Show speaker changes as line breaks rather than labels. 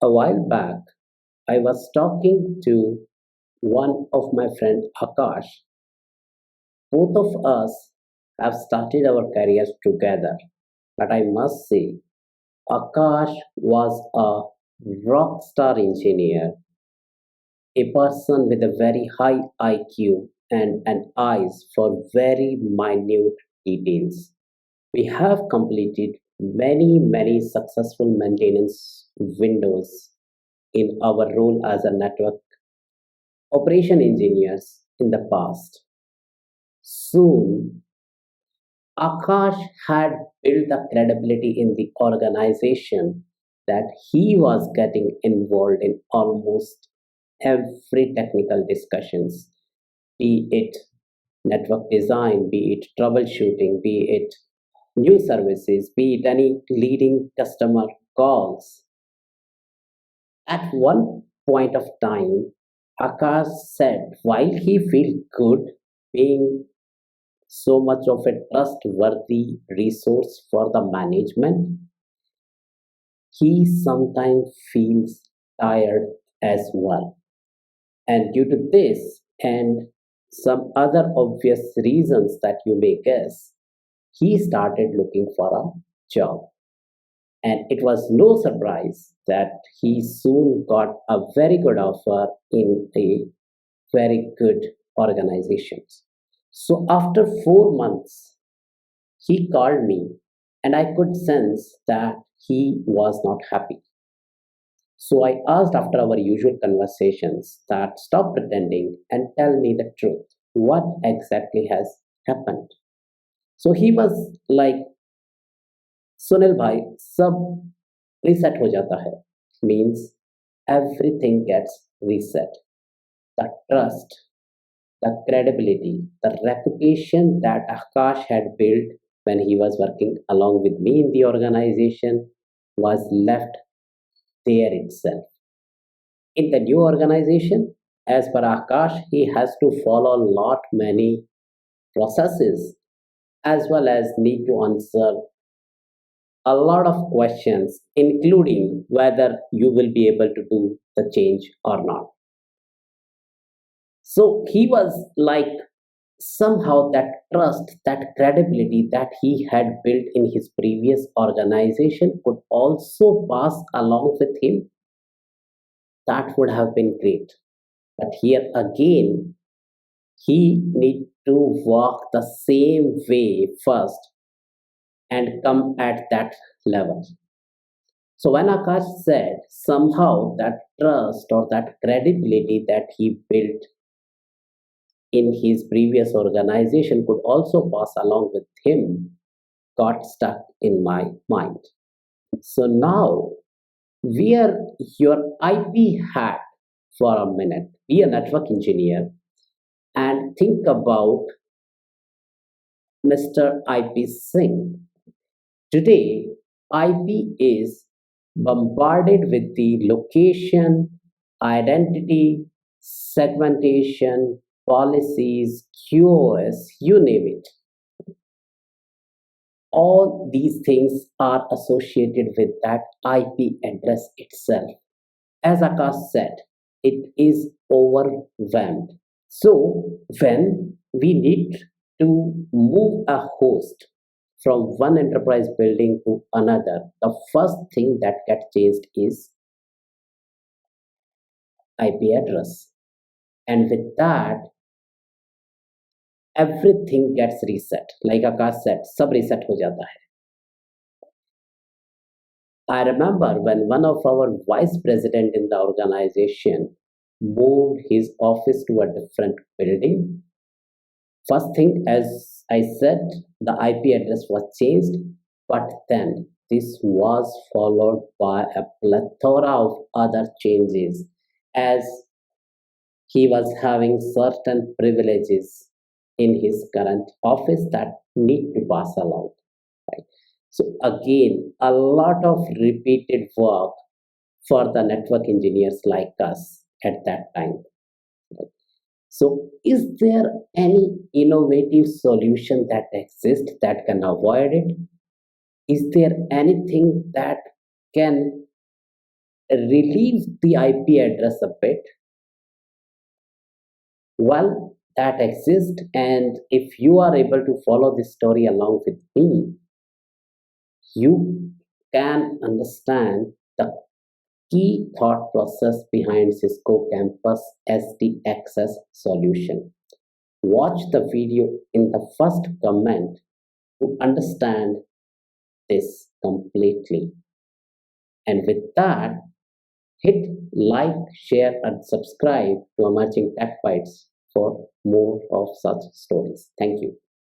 A while back, I was talking to one of my friend Akash. Both of us have started our careers together, but I must say, Akash was a rock star engineer, a person with a very high IQ and an eyes for very minute details. We have completed many successful maintenance windows in our role as a network operation engineers in the past. Soon, Akash had built the credibility in the organization that he was getting involved in almost every technical discussions, be it network design, be it troubleshooting, be it new services, be it any leading customer calls. At one point of time, Akash said while he felt good being so much of a trustworthy resource for the management, he sometimes feels tired as well. And due to this and some other obvious reasons that you may guess, he started looking for a job. And it was no surprise that he soon got a very good offer in a very good organization. So after 4 months, he called me and I could sense that he was not happy. So I asked after our usual conversations that stop pretending and tell me the truth. What exactly has happened? So he was like, Sunil bhai, sab reset ho jata hai. Means everything gets reset. The trust, the credibility, the reputation that Akash had built when he was working along with me in the organization was left there itself. In the new organization, as per Akash, he has to follow a lot many processes as well as need to answer a lot of questions, including whether you will be able to do the change or not. So he was like somehow that trust, that credibility that he had built in his previous organization could also pass along with him. That would have been great. But here again, he need to walk the same way first and come at that level. So when Akash said somehow that trust or that credibility that he built in his previous organization could also pass along with him, got stuck in my mind. So now wear your IP hat for a minute. Be a network engineer and think about Mr. IP Singh. Today, IP is bombarded with the location, identity, segmentation, policies, QoS, you name it. All these things are associated with that IP address itself. As Akash said, it is overwhelmed. So, when we need to move a host from one enterprise building to another, the first thing that gets changed is IP address. And with that, everything gets reset. Like Akash said, sab reset ho jata hai. I remember when one of our vice president in the organization moved his office to a different building. First thing, as I said, the IP address was changed, but then this was followed by a plethora of other changes as he was having certain privileges in his current office that need to pass along. Right? So again, a lot of repeated work for the network engineers like us at that time. Right? So is there any innovative solution that exists that can avoid it? Is there anything that can relieve the IP address a bit? Well, that exists, and if you are able to follow this story along with me, you can understand the key thought process behind Cisco Campus SD Access solution. Watch the video in the first comment to understand this completely. And with that, hit like, share, and subscribe to Emerging Tech Bites for more of such stories. Thank you.